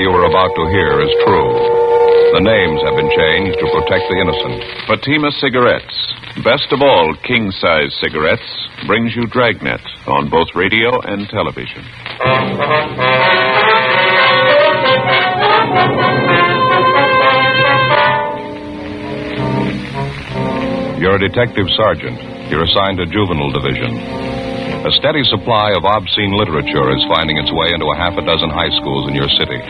you are about to hear is true. The names have been changed to protect the innocent. Fatima Cigarettes, best of all king-size cigarettes, brings you Dragnet on both radio and television. You're a detective sergeant. You're assigned to Juvenile Division. A steady supply of obscene literature is finding its way into a half a dozen high schools in your city.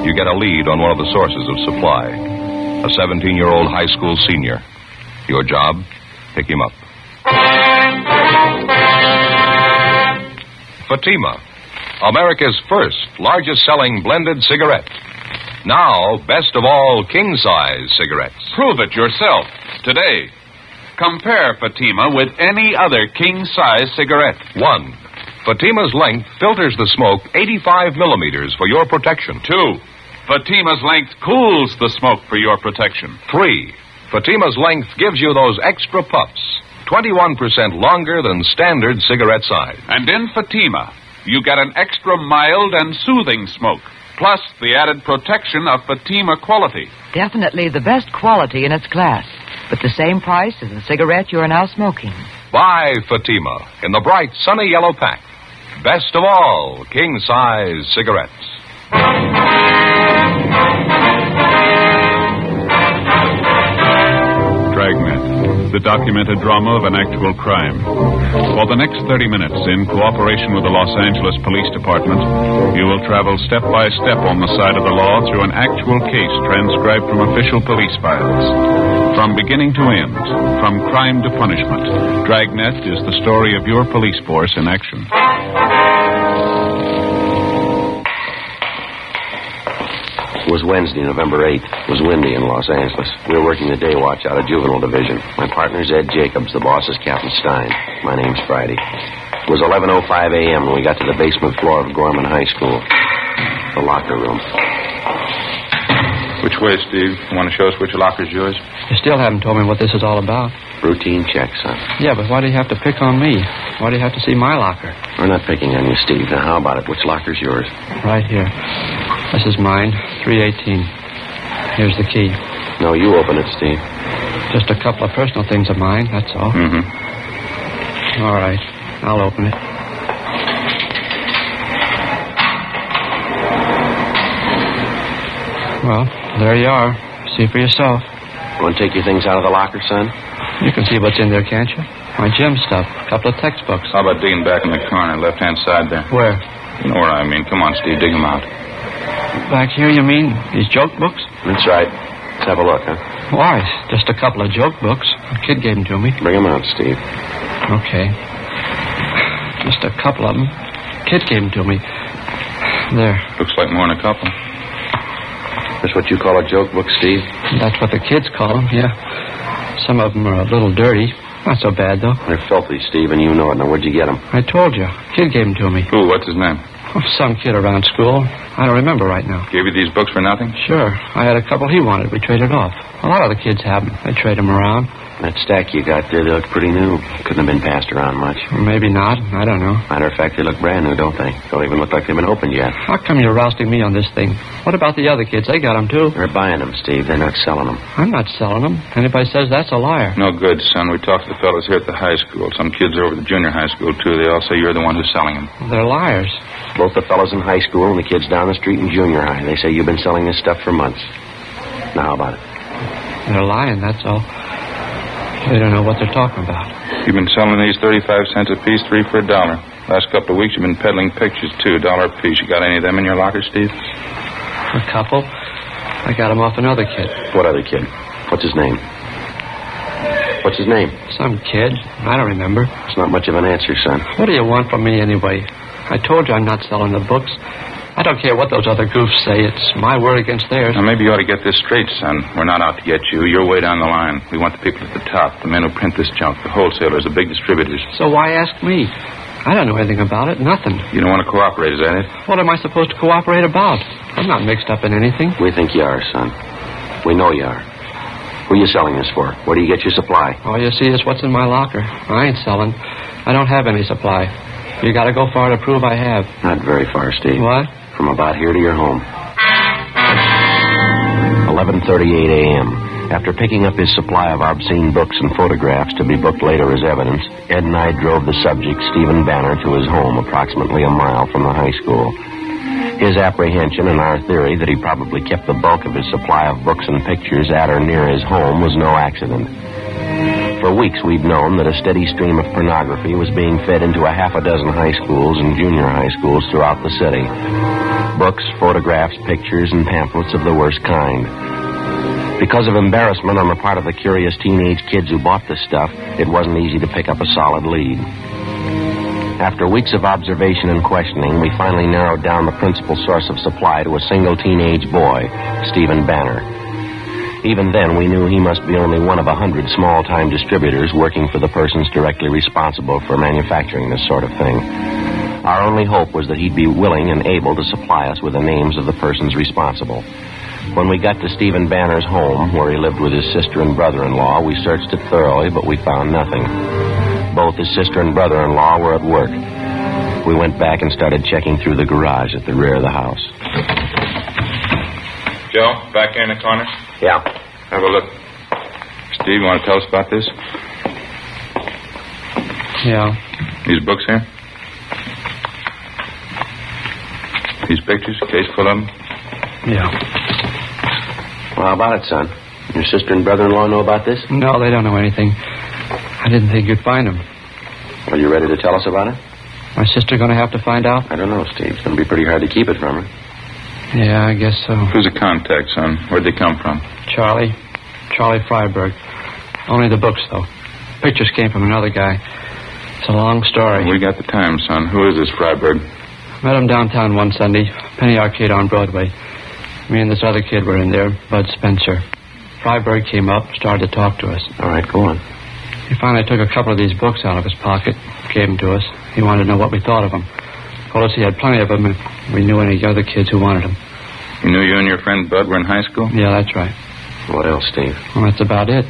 You get a lead on one of the sources of supply, a 17-year-old high school senior. Your job, pick him up. Fatima, America's first largest-selling blended cigarette. Now, best of all, king-size cigarettes. Prove it yourself today. Compare Fatima with any other king-size cigarette. 1. Fatima's length filters the smoke 85 millimeters for your protection. 2. Fatima's length cools the smoke for your protection. 3. Fatima's length gives you those extra puffs, 21% longer than standard cigarette size. And in Fatima, you get an extra mild and soothing smoke, plus the added protection of Fatima quality. Definitely the best quality in its class, but the same price as the cigarette you are now smoking. Buy Fatima in the bright, sunny yellow pack. Best of all, king-size cigarettes. Dragnet, the documented drama of an actual crime. For the next 30 minutes, in cooperation with the Los Angeles Police Department, you will travel step by step on the side of the law through an actual case transcribed from official police files. From beginning to end, from crime to punishment, Dragnet is the story of your police force in action. It was Wednesday, November 8th. It was windy in Los Angeles. We were working the day watch out of Juvenile Division. My partner's Ed Jacobs. The boss is Captain Stein. My name's Friday. It was 11:05 a.m. when we got to the basement floor of Gorman High School. The locker room. Which way, Steve? You want to show us which locker's yours? You still haven't told me what this is all about. Routine check, son. Yeah, but why do you have to pick on me? Why do you have to see my locker? We're not picking on you, Steve. Now, how about it? Which locker's yours? Right here. This is mine, 318. Here's the key. No, you open it, Steve. Just a couple of personal things of mine, that's all. Mm-hmm. All right, I'll open it. Well, there you are. See for yourself. You want to take your things out of the locker, son? You can see what's in there, can't you? My gym stuff, a couple of textbooks. How about digging back in the corner, left-hand side there? Where? You know where I mean. Come on, Steve, dig them out. Back here, you mean? These joke books? That's right. Let's have a look, huh? Why? Just a couple of joke books. A kid gave them to me. Bring them out, Steve. Okay. Just a couple of them. Kid gave them to me. There. Looks like more than a couple. That's what you call a joke book, Steve? That's what the kids call them, yeah. Some of them are a little dirty. Not so bad, though. They're filthy, Steve, and you know it. Now, where'd you get them? I told you. Kid gave them to me. Who? What's his name? Oh, some kid around school. I don't remember right now. Gave you these books for nothing? Sure. I had a couple he wanted. We traded off. A lot of the kids have them. They trade them around. That stack you got there, they look pretty new. Couldn't have been passed around much. Or maybe not. I don't know. Matter of fact, they look brand new, don't they? Don't even look like they've been opened yet. How come you're rousting me on this thing? What about the other kids? They got them, too. They're buying them, Steve. They're not selling them. I'm not selling them. Anybody says that's a liar. No good, son. We talked to the fellas here at the high school. Some kids over at the junior high school, too. They all say you're the one who's selling them. They're liars. Both the fellas in high school and the kids down the street in junior high. They say you've been selling this stuff for months. Now, how about it? They're lying, that's all. They don't know what they're talking about. You've been selling these 35 cents a piece, 3 for $1. Last couple of weeks, you've been peddling pictures, too, $1 a piece. You got any of them in your locker, Steve? A couple. I got them off another kid. What other kid? What's his name? What's his name? Some kid. I don't remember. It's not much of an answer, son. What do you want from me, anyway? I told you I'm not selling the books. I don't care what those other goofs say. It's my word against theirs. Now, maybe you ought to get this straight, son. We're not out to get you. You're way down the line. We want the people at the top, the men who print this junk, the wholesalers, the big distributors. So why ask me? I don't know anything about it. Nothing. You don't want to cooperate, is that it? What am I supposed to cooperate about? I'm not mixed up in anything. We think you are, son. We know you are. Who are you selling this for? Where do you get your supply? All you see is what's in my locker. I ain't selling. I don't have any supply. You got to go far to prove I have. Not very far, Steve. What? From about here to your home. 11:38 a.m. After picking up his supply of obscene books and photographs to be booked later as evidence, Ed and I drove the subject, Stephen Banner, to his home approximately a mile from the high school. His apprehension and our theory that he probably kept the bulk of his supply of books and pictures at or near his home was no accident. For weeks, we'd known that a steady stream of pornography was being fed into a half a dozen high schools and junior high schools throughout the city. Books, photographs, pictures, and pamphlets of the worst kind. Because of embarrassment on the part of the curious teenage kids who bought this stuff, it wasn't easy to pick up a solid lead. After weeks of observation and questioning, we finally narrowed down the principal source of supply to a single teenage boy, Stephen Banner. Even then, we knew he must be only one of 100 small-time distributors working for the persons directly responsible for manufacturing this sort of thing. Our only hope was that he'd be willing and able to supply us with the names of the persons responsible. When we got to Stephen Banner's home, where he lived with his sister and brother-in-law, we searched it thoroughly, but we found nothing. Both his sister and brother-in-law were at work. We went back and started checking through the garage at the rear of the house. Joe, back here in the corner? Yeah. Have a look. Steve, you want to tell us about this? Yeah. These books here? These pictures, case full of them? Yeah. Well, how about it, son? Your sister and brother-in-law know about this? No, they don't know anything. I didn't think you'd find them. Are you ready to tell us about it? My sister going to have to find out? I don't know, Steve. It's going to be pretty hard to keep it from her. Yeah, I guess so. Who's the contact, son? Where'd they come from? Charlie Freiberg. Only the books, though. Pictures came from another guy. It's a long story. We got the time, son. Who is this Freiberg? Met him downtown one Sunday, Penny Arcade on Broadway. Me and this other kid were in there, Bud Spencer. Freiberg came up, started to talk to us. All right, go on. He finally took a couple of these books out of his pocket, gave them to us. He wanted to know what we thought of them. Told us he had plenty of them if we knew any other kids who wanted them. You knew you and your friend Bud were in high school? Yeah, that's right. What else, Steve? Well, that's about it.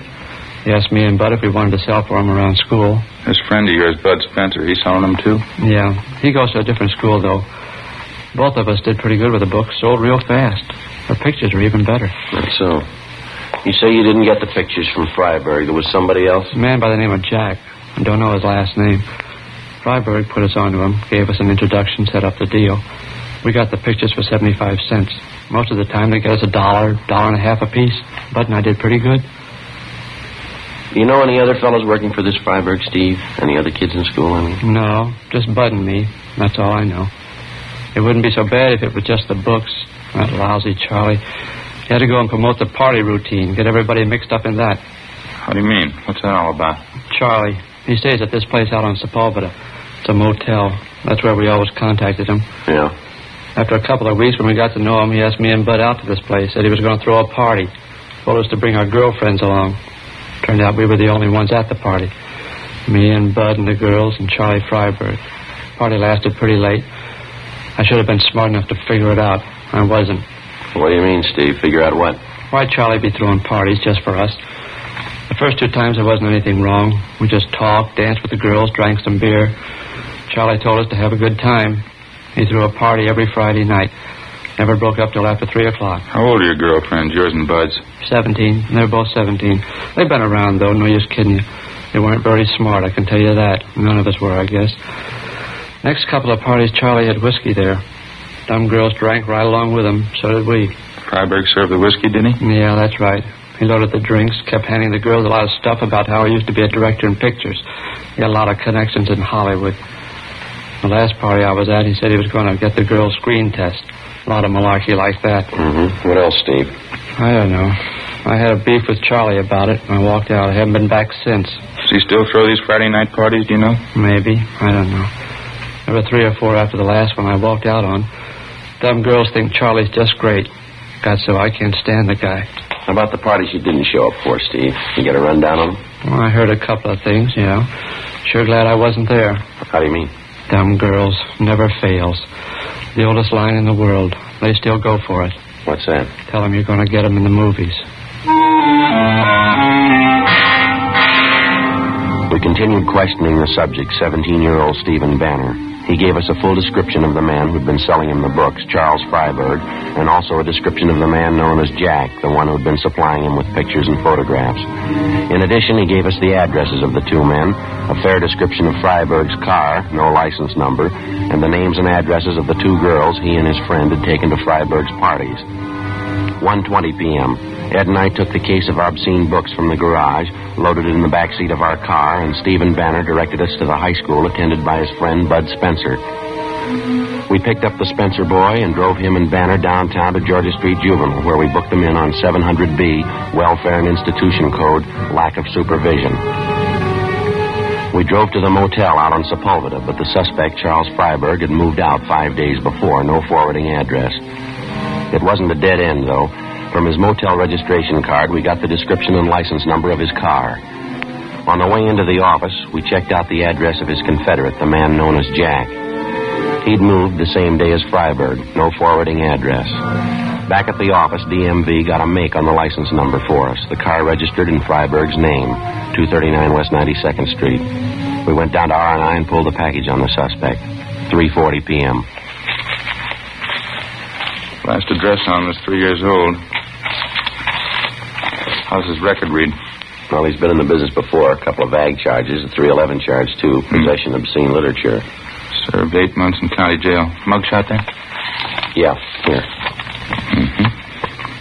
He asked me and Bud if we wanted to sell for him around school. This friend of yours, Bud Spencer, he's selling them too? Yeah. He goes to a different school, though. Both of us did pretty good with the books, sold real fast. The pictures were even better. That's so. You say you didn't get the pictures from Freiberg. There was somebody else? A man by the name of Jack. I don't know his last name. Freiberg put us onto him, gave us an introduction, set up the deal. We got the pictures for 75 cents. Most of the time they get us $1, $1.50 a piece. Bud and I did pretty good. Do you know any other fellows working for this Freiberg, Steve? Any other kids in school, I mean? No, just Bud and me. That's all I know. It wouldn't be so bad if it was just the books. That lousy Charlie. He had to go and promote the party routine, get everybody mixed up in that. How do you mean? What's that all about? Charlie. He stays at this place out on Sepulveda. It's a motel. That's where we always contacted him. Yeah. After a couple of weeks, when we got to know him, he asked me and Bud out to this place. Said he was going to throw a party. Told us to bring our girlfriends along. Turned out we were the only ones at the party. Me and Bud and the girls and Charlie Freiberg. The party lasted pretty late. I should have been smart enough to figure it out. I wasn't. What do you mean, Steve? Figure out what? Why'd Charlie be throwing parties just for us? The first 2 times there wasn't anything wrong. We just talked, danced with the girls, drank some beer. Charlie told us to have a good time. He threw a party every Friday night. Never broke up till after 3 o'clock. How old are your girlfriends, yours and Bud's? 17. They're both 17. They've been around, though. No use kidding you. They weren't very smart, I can tell you that. None of us were, I guess. Next couple of parties, Charlie had whiskey there. Dumb girls drank right along with him. So did we. Freiberg served the whiskey, didn't he? Yeah, that's right. He loaded the drinks, kept handing the girls a lot of stuff about how he used to be a director in pictures. He had a lot of connections in Hollywood. The last party I was at, he said he was going to get the girls' screen test. A lot of malarkey like that. Mm-hmm. What else, Steve? I don't know. I had a beef with Charlie about it, and I walked out. I haven't been back since. Does he still throw these Friday night parties, do you know? Maybe. I don't know. There were 3 or 4 after the last one I walked out on. Dumb girls think Charlie's just great. God, so I can't stand the guy. How about the parties you didn't show up for, Steve? You get a rundown on them? Well, I heard a couple of things, yeah. Sure glad I wasn't there. How do you mean? Dumb girls never fails. The oldest line in the world. They still go for it. What's that? Tell them you're going to get them in the movies. We continued questioning the subject, 17-year-old Stephen Banner. He gave us a full description of the man who'd been selling him the books, Charles Freiberg, and also a description of the man known as Jack, the one who'd been supplying him with pictures and photographs. In addition, he gave us the addresses of the two men, a fair description of Freiberg's car, no license number, and the names and addresses of the two girls he and his friend had taken to Freiberg's parties. 1:20 p.m. Ed and I took the case of obscene books from the garage, loaded it in the back seat of our car, and Stephen Banner directed us to the high school attended by his friend Bud Spencer. We picked up the Spencer boy and drove him and Banner downtown to Georgia Street Juvenile, where we booked them in on 700B, Welfare and Institution Code, lack of supervision. We drove to the motel out on Sepulveda, but the suspect, Charles Freiberg, had moved out 5 days before, no forwarding address. It wasn't a dead end, though. From his motel registration card, we got the description and license number of his car. On the way into the office, we checked out the address of his confederate, the man known as Jack. He'd moved the same day as Freiberg, no forwarding address. Back at the office, DMV got a make on the license number for us. The car registered in Freiberg's name, 239 West 92nd Street. We went down to R&I and pulled the package on the suspect. 3:40 p.m. Last address on was 3 years old. How's his record read? Well, he's been in the business before. A couple of ag charges, a 311 charge, too. Possession of obscene literature. Served 8 months in county jail. Mugshot there? Yeah, here. Mm-hmm.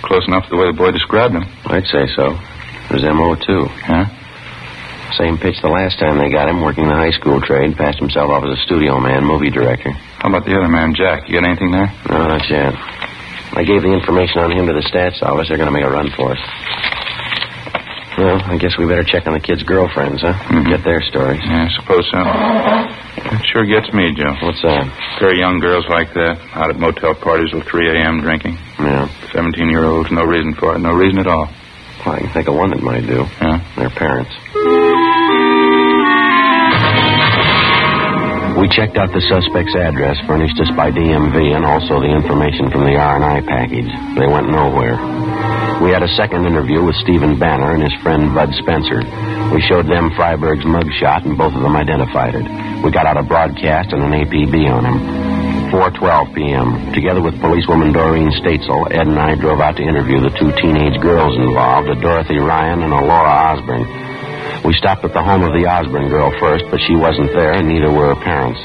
Close enough to the way the boy described him. I'd say so. There's M.O., too. Huh? Same pitch the last time they got him, working the high school trade. Passed himself off as a studio man, movie director. How about the other man, Jack? You got anything there? No, not yet. I gave the information on him to the stats office. They're going to make a run for us. Well, I guess we better check on the kids' girlfriends, huh? Mm-hmm. Get their stories. Yeah, I suppose so. It sure gets me, Joe. What's that? Pair of young girls like that, out at motel parties till 3 a.m. drinking. Yeah. 17-year-olds, no reason for it, no reason at all. Well, I can think of one that might do. Yeah? Their parents. We checked out the suspect's address furnished us by DMV and also the information from the R&I package. They went nowhere. We had a second interview with Stephen Banner and his friend Bud Spencer. We showed them Freiberg's mugshot and both of them identified it. We got out a broadcast and an APB on him. 4:12 p.m. Together with policewoman Doreen Statesel, Ed and I drove out to interview the two teenage girls involved, a Dorothy Ryan and a Laura Osborne. We stopped at the home of the Osborne girl first, but she wasn't there, and neither were her parents.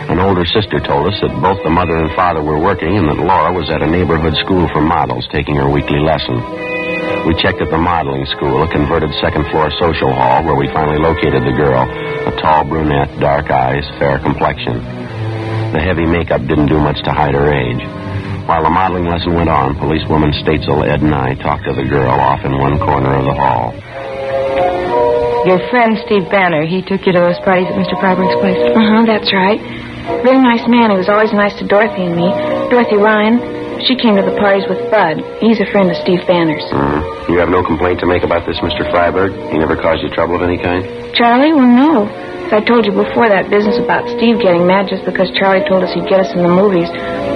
An older sister told us that both the mother and father were working and that Laura was at a neighborhood school for models, taking her weekly lesson. We checked at the modeling school, a converted second-floor social hall, where we finally located the girl, a tall brunette, dark eyes, fair complexion. The heavy makeup didn't do much to hide her age. While the modeling lesson went on, policewoman Statesel, Ed, and I talked to the girl off in one corner of the hall. Your friend, Steve Banner, he took you to those parties at Mr. Freiberg's place? That's right. Very nice man. He was always nice to Dorothy and me. Dorothy Ryan, she came to the parties with Bud. He's a friend of Steve Banner's. You have no complaint to make about this Mr. Freiberg? He never caused you trouble of any kind? Charlie? Well, no. As I told you before, that business about Steve getting mad just because Charlie told us he'd get us in the movies.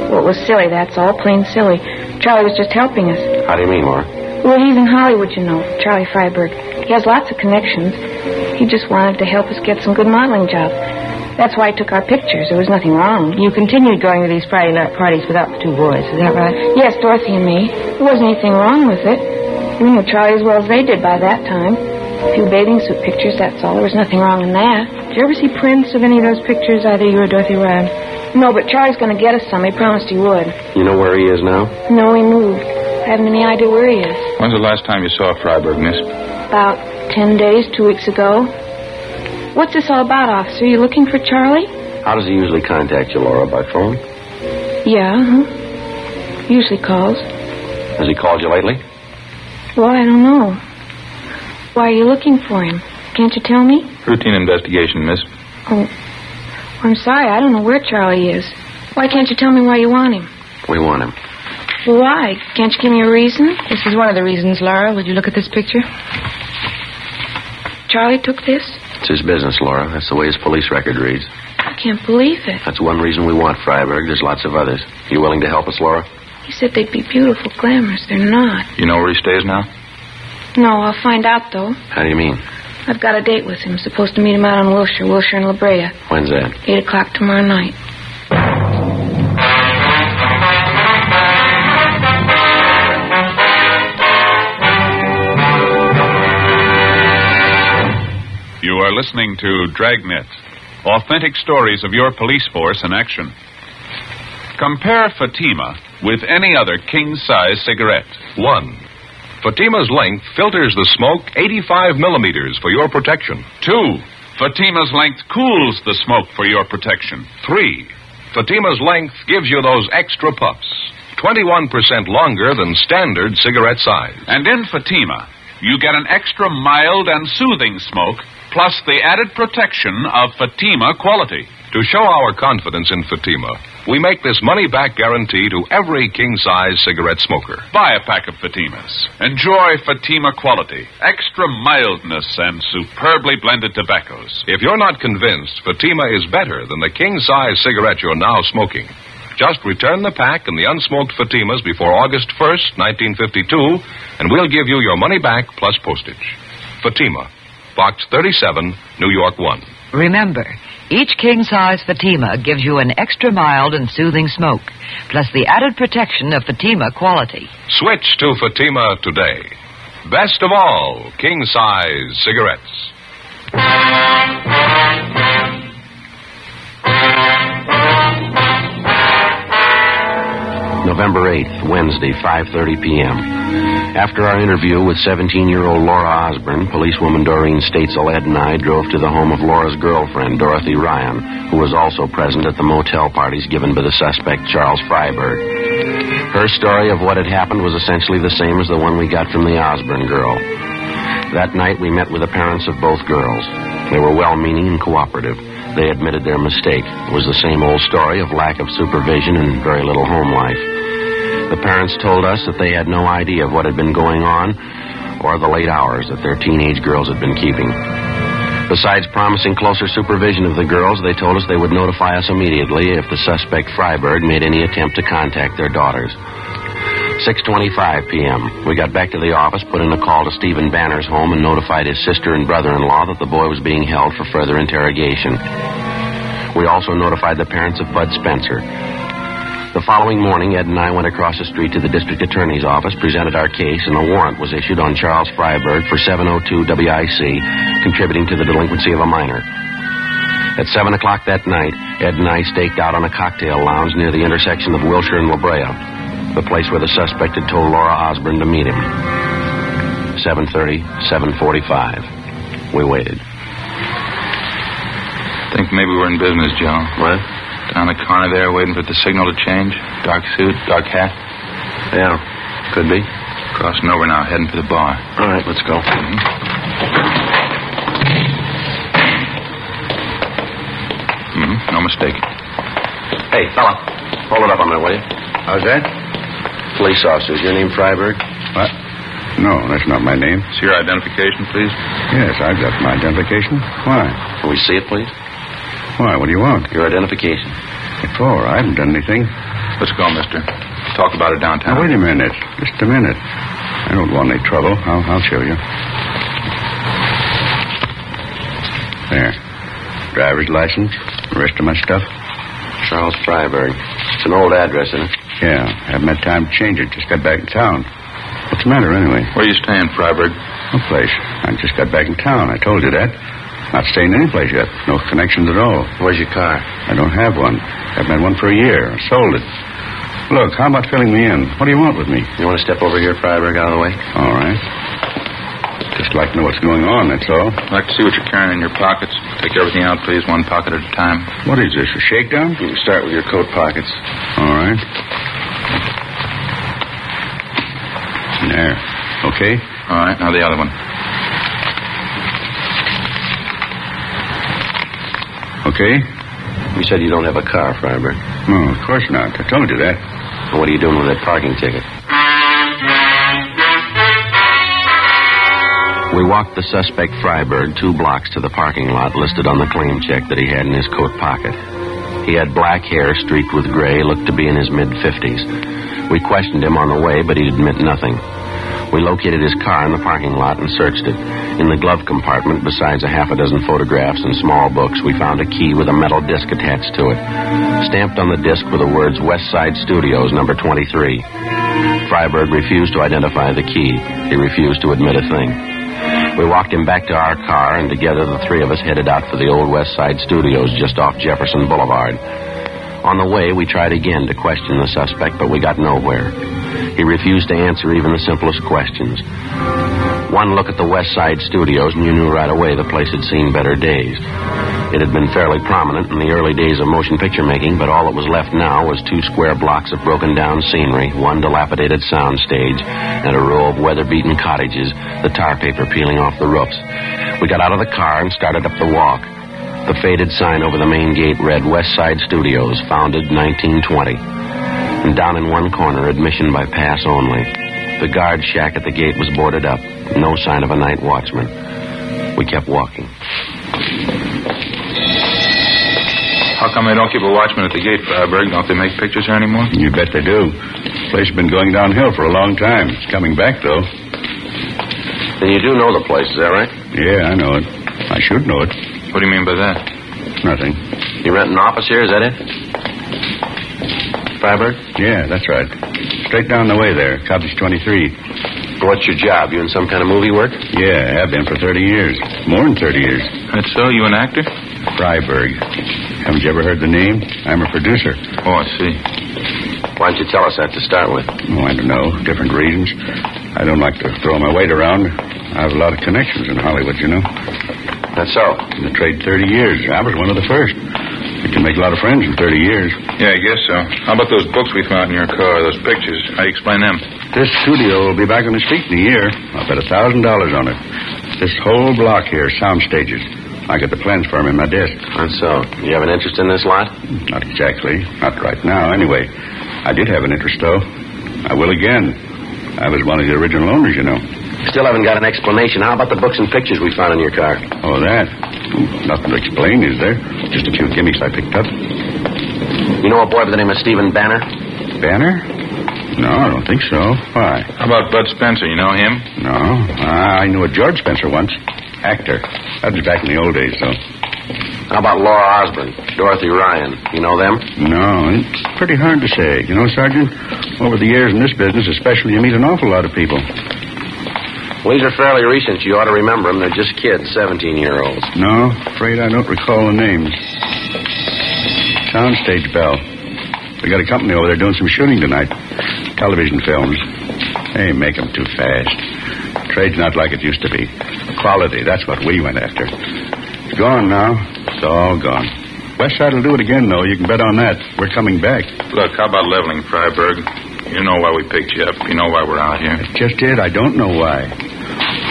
Well, it was silly, that's all. Plain silly. Charlie was just helping us. How do you mean, Laura? Well, he's in Hollywood, you know, Charlie Freiberg. He has lots of connections. He just wanted to help us get some good modeling jobs. That's why he took our pictures. There was nothing wrong. You continued going to these Friday night parties without the two boys, is that right? Yes, Dorothy and me. There wasn't anything wrong with it. We knew Charlie as well as they did by that time. A few bathing suit pictures, that's all. There was nothing wrong in that. Did you ever see prints of any of those pictures, either you or Dorothy Ryan? No, but Charlie's going to get us some. He promised he would. You know where he is now? No, he moved. I haven't any idea where he is. When's the last time you saw Freiberg, miss? About 10 days, 2 weeks ago. What's this all about, officer? You looking for Charlie? How does he usually contact you, Laura? By phone? Yeah, usually calls. Has he called you lately? Well, I don't know. Why are you looking for him? Can't you tell me? Routine investigation, miss. Oh, I'm sorry. I don't know where Charlie is. Why can't you tell me why you want him? We want him. Well, why? Can't you give me a reason? This is one of the reasons, Laura. Would you look at this picture? Charlie took this? It's his business, Laura. That's the way his police record reads. I can't believe it. That's one reason we want Freiberg. There's lots of others. You willing to help us, Laura? He said they'd be beautiful, glamorous. They're not. You know where he stays now? No, I'll find out, though. How do you mean? I've got a date with him. Supposed to meet him out on Wilshire and La Brea. When's that? 8 o'clock tomorrow night. You are listening to Dragnet, authentic stories of your police force in action. Compare Fatima with any other king-size cigarette. 1. Fatima's length filters the smoke 85 millimeters for your protection. 2. Fatima's length cools the smoke for your protection. 3. Fatima's length gives you those extra puffs, 21% longer than standard cigarette size. And in Fatima, you get an extra mild and soothing smoke, plus the added protection of Fatima quality. To show our confidence in Fatima, we make this money-back guarantee to every king-size cigarette smoker. Buy a pack of Fatimas. Enjoy Fatima quality, extra mildness, and superbly blended tobaccos. If you're not convinced Fatima is better than the king-size cigarette you're now smoking, just return the pack and the unsmoked Fatimas before August 1st, 1952, and we'll give you your money back plus postage. Fatima, Box 37, New York 1. Remember, each king-size Fatima gives you an extra mild and soothing smoke, plus the added protection of Fatima quality. Switch to Fatima today. Best of all, king-size cigarettes. November 8th, Wednesday, 5:30 p.m. After our interview with 17-year-old Laura Osborne, policewoman Doreen Statesel-Ed and I drove to the home of Laura's girlfriend, Dorothy Ryan, who was also present at the motel parties given by the suspect, Charles Freiberg. Her story of what had happened was essentially the same as the one we got from the Osborne girl. That night, we met with the parents of both girls. They were well-meaning and cooperative. They admitted their mistake. It was the same old story of lack of supervision and very little home life. The parents told us that they had no idea of what had been going on or the late hours that their teenage girls had been keeping. Besides promising closer supervision of the girls, they told us they would notify us immediately if the suspect Freiberg made any attempt to contact their daughters. 6:25 p.m. We got back to the office, put in a call to Stephen Banner's home, and notified his sister and brother-in-law that the boy was being held for further interrogation. We also notified the parents of Bud Spencer. The following morning, Ed and I went across the street to the district attorney's office, presented our case, and a warrant was issued on Charles Freiberg for 702 WIC, contributing to the delinquency of a minor. At 7 o'clock that night, Ed and I staked out on a cocktail lounge near the intersection of Wilshire and La Brea, the place where the suspect had told Laura Osborne to meet him. 7:30, 7:45. We waited. Think maybe we're in business, Joe. What? Down the corner there, waiting for the signal to change. Dark suit, dark hat. Yeah, could be. Crossing over now, heading for the bar. All right, let's go. No mistake. Hey, fella, hold it up on there, will you? How's that? Police officer, is your name Freiberg? What? No, that's not my name. See your identification, please? Yes, I've got my identification. Why? Can we see it, please? Why? What do you want? Your identification. What for? I haven't done anything. Let's go, mister. Talk about it downtown. Now, wait a minute. Just a minute. I don't want any trouble. I'll show you. There. Driver's license. The rest of my stuff. Charles Freiberg. It's an old address, isn't it? Yeah. Haven't had time to change it. Just got back in town. What's the matter, anyway? Where are you staying, Freiberg? No place. I just got back in town. I told you that. Not staying any place yet. No connections at all. Where's your car? I don't have one. Haven't had one for a year. I sold it. Look, how about filling me in? What do you want with me? You want to step over here, Freiberg, out of the way? All right. Just like to know what's going on, that's all. I'd like to see what you're carrying in your pockets. Take everything out, please, one pocket at a time. What is this, a shakedown? You can start with your coat pockets. All right. There. Okay? All right, now the other one. Okay? You said you don't have a car, Freiberg. No, of course not. I told you that. Well, what are you doing with that parking ticket? We walked the suspect Freiberg 2 blocks to the parking lot listed on the claim check that he had in his coat pocket. He had black hair streaked with gray, looked to be in his mid-50s. We questioned him on the way, but he'd admit nothing. We located his car in the parking lot and searched it. In the glove compartment, besides a half a dozen photographs and small books, we found a key with a metal disc attached to it. Stamped on the disc were the words West Side Studios, number 23. Freiberg refused to identify the key. He refused to admit a thing. We walked him back to our car, and together the three of us headed out for the old West Side Studios just off Jefferson Boulevard. On the way, we tried again to question the suspect, but we got nowhere. He refused to answer even the simplest questions. One look at the West Side Studios, and you knew right away the place had seen better days. It had been fairly prominent in the early days of motion picture making, but all that was left now was 2 square blocks of broken-down scenery, 1 dilapidated sound stage, and a row of weather-beaten cottages, the tar paper peeling off the roofs. We got out of the car and started up the walk. The faded sign over the main gate read West Side Studios, founded 1920. And down in one corner, admission by pass only. The guard shack at the gate was boarded up. No sign of a night watchman. We kept walking. How come they don't keep a watchman at the gate, Freiberg? Don't they make pictures here anymore? You bet they do. The place has been going downhill for a long time. It's coming back, though. Then you do know the place, is that right? Yeah, I know it. I should know it. What do you mean by that? Nothing. You rent an office here, is that it? Freiberg? Yeah, that's right. Straight down the way there, Cottage 23. What's your job? You in some kind of movie work? Yeah, I have been for 30 years. More than 30 years. That's so? You an actor? Freiberg. Haven't you ever heard the name? I'm a producer. Oh, I see. Why don't you tell us that to start with? Oh, I don't know. Different reasons. I don't like to throw my weight around. I have a lot of connections in Hollywood, you know. That's so. In the trade 30 years. I was one of the first. You can make a lot of friends in 30 years. Yeah, I guess so. How about those books we found in your car, those pictures? How do you explain them? This studio will be back on its feet in a year. I'll bet $1,000 on it. This whole block here, sound stages. I got the plans for them in my desk. And so, you have an interest in this lot? Not exactly. Not right now, anyway. I did have an interest, though. I will again. I was one of the original owners, you know. Still haven't got an explanation. How about the books and pictures we found in your car? Oh, that? Nothing to explain, is there? Just a few gimmicks I picked up. You know a boy by the name of Stephen Banner? Banner? No, I don't think so. Why? How about Bud Spencer? You know him? No. I knew a George Spencer once. Actor. That was back in the old days, though. How about Laura Osborne, Dorothy Ryan? You know them? No, it's pretty hard to say. You know, Sergeant, over the years in this business, especially, you meet an awful lot of people. Well, these are fairly recent. You ought to remember them. They're just kids, 17-year-olds. No, afraid I don't recall the names. Soundstage bell. We got a company over there doing some shooting tonight. Television films. They make them too fast. Trade's not like it used to be. Quality, that's what we went after. It's gone now. It's all gone. West Side will do it again, though. You can bet on that. We're coming back. Look, how about leveling, Freiberg? You know why we picked you up. You know why we're out here. That's just it. I don't know why.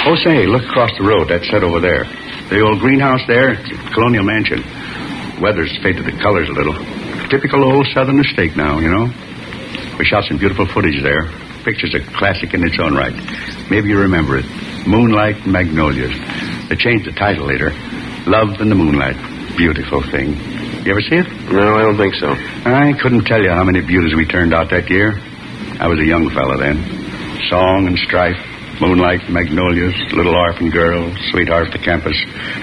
Oh, say, look across the road. That's set over there. The old greenhouse there, it's a colonial mansion. Weather's faded the colors a little. Typical old southern estate now, you know. We shot some beautiful footage there. Picture's a classic in its own right. Maybe you remember it. Moonlight and Magnolias. They changed the title later. Love in the Moonlight. Beautiful thing. You ever see it? No, I don't think so. I couldn't tell you how many beauties we turned out that year. I was a young fella then. Song and strife, moonlight, magnolias, little orphan girl, sweetheart to campus.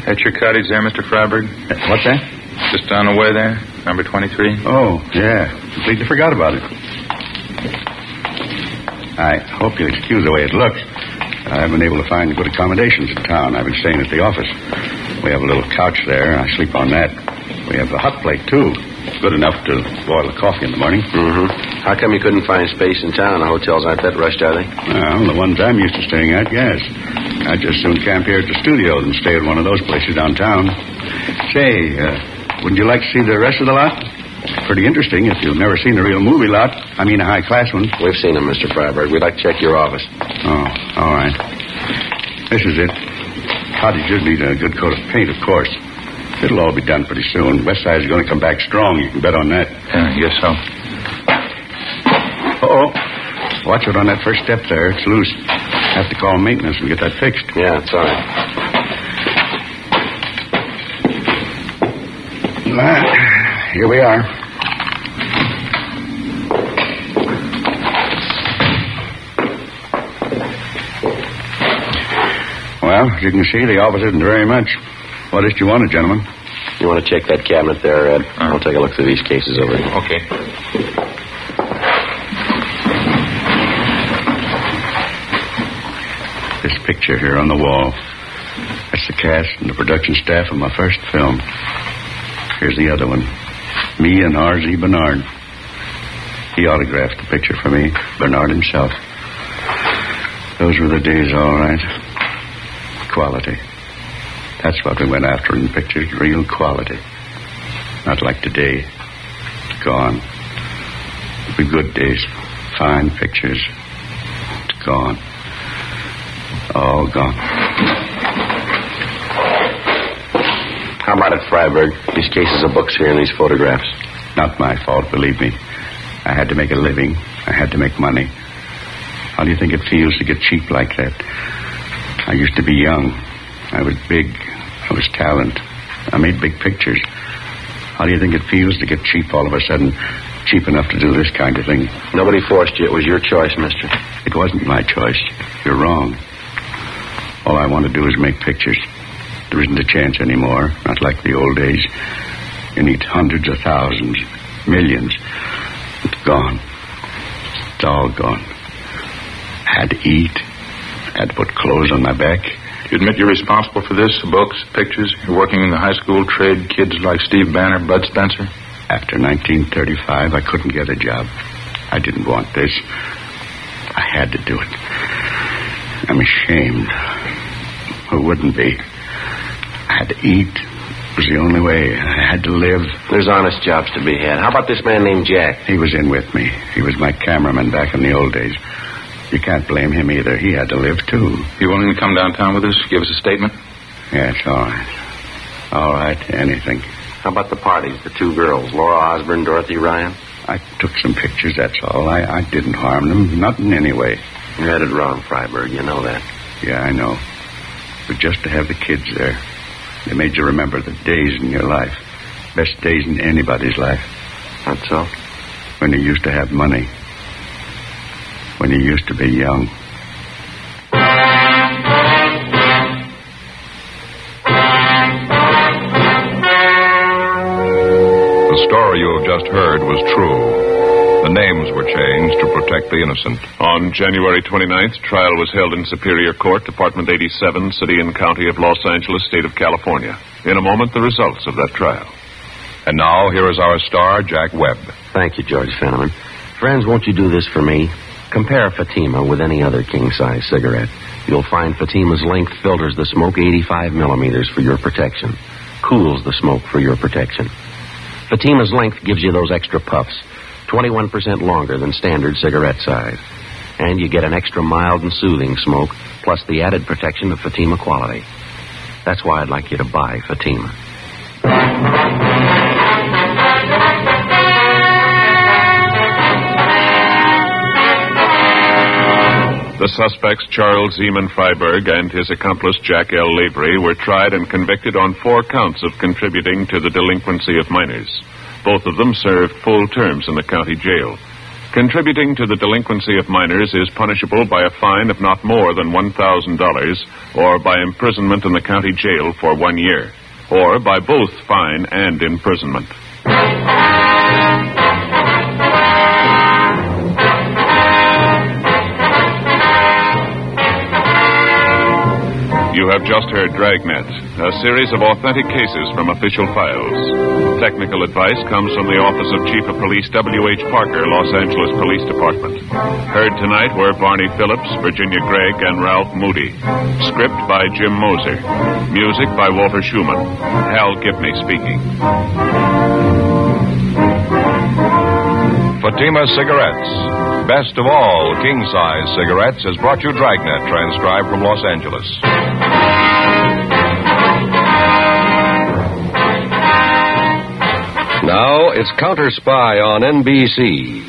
That's your cottage there, Mr. Freiberg? What's that? Just on the way there, number 23. Oh, yeah. Completely forgot about it. I hope you'll excuse the way it looks. I haven't been able to find good accommodations in town. I've been staying at the office. We have a little couch there. I sleep on that. We have a hot plate, too. Good enough to boil the coffee in the morning. Mm-hmm. How come you couldn't find space in town? The hotels aren't that rushed, are they? Well, the ones I'm used to staying at, yes. I'd just soon camp here at the studio than stay at one of those places downtown. Say, wouldn't you like to see the rest of the lot? Pretty interesting if you've never seen a real movie lot. I mean a high-class one. We've seen them, Mr. Freiberg. We'd like to check your office. Oh, all right. This is it. Cottages need a good coat of paint, of course. It'll all be done pretty soon. West Side's going to come back strong. You can bet on that. Yeah, I guess so. Uh-oh. Watch it on that first step there. It's loose. Have to call maintenance and get that fixed. Yeah, it's all right. Here we are. Well, as you can see, the office isn't very much. What is it you wanted, gentlemen? You want to check that cabinet there, Ed? I'll take a look through these cases over here. Okay. This picture here on the wall. That's the cast and the production staff of my first film. Here's the other one. Me and R.Z. Bernard. He autographed the picture for me, Bernard himself. Those were the days, all right. Quality. That's what we went after in pictures, real quality. Not like today. Gone. The good days. Fine pictures. It's gone. All gone. How about it, Freiberg? These cases of books here and these photographs. Not my fault, believe me. I had to make a living. I had to make money. How do you think it feels to get cheap like that? I used to be young. I was big. I was talent. I made big pictures. How do you think it feels to get cheap all of a sudden? Cheap enough to do this kind of thing? Nobody forced you. It was your choice, mister. It wasn't my choice. You're wrong. All I want to do is make pictures. There isn't a chance anymore. Not like the old days. You need hundreds of thousands, millions. It's gone. It's all gone. Had to eat. Had to put clothes on my back. You admit you're responsible for this? Books, pictures? You're working in the high school trade, kids like Steve Banner, Bud Spencer? After 1935, I couldn't get a job. I didn't want this. I had to do it. I'm ashamed. Who wouldn't be? I had to eat. It was the only way. I had to live. There's honest jobs to be had. How about this man named Jack? He was in with me. He was my cameraman back in the old days. You can't blame him either. He had to live, too. You willing to come downtown with us? Give us a statement? Yes, all right. All right, anything. How about the parties? The two girls, Laura Osborne, Dorothy Ryan? I took some pictures, that's all. I didn't harm them. Not in any way. You had it wrong, Freiberg. You know that. Yeah, I know. But just to have the kids there, they made you remember the days in your life. Best days in anybody's life. That's so? When you used to have money. When you used to be young. The story you have just heard was true. The names were changed to protect the innocent. On January 29th, trial was held in Superior Court, Department 87, City and County of Los Angeles, State of California. In a moment, the results of that trial. And now, here is our star, Jack Webb. Thank you, George Fenneman. Friends, won't you do this for me? Compare Fatima with any other king-size cigarette. You'll find Fatima's length filters the smoke 85 millimeters for your protection. Cools the smoke for your protection. Fatima's length gives you those extra puffs, 21% longer than standard cigarette size. And you get an extra mild and soothing smoke, plus the added protection of Fatima quality. That's why I'd like you to buy Fatima. The suspects, Charles Zeman Freiberg and his accomplice, Jack L. Lavery, were tried and convicted on 4 counts of contributing to the delinquency of minors. Both of them served full terms in the county jail. Contributing to the delinquency of minors is punishable by a fine of not more than $1,000 or by imprisonment in the county jail for 1 year, or by both fine and imprisonment. You have just heard Dragnet, a series of authentic cases from official files. Technical advice comes from the Office of Chief of Police W.H. Parker, Los Angeles Police Department. Heard tonight were Barney Phillips, Virginia Gregg, and Ralph Moody. Script by Jim Moser. Music by Walter Schumann. Hal Gibney speaking. Fatima Cigarettes. Best of all king-size cigarettes has brought you Dragnet, transcribed from Los Angeles. Now it's Counter Spy on NBC.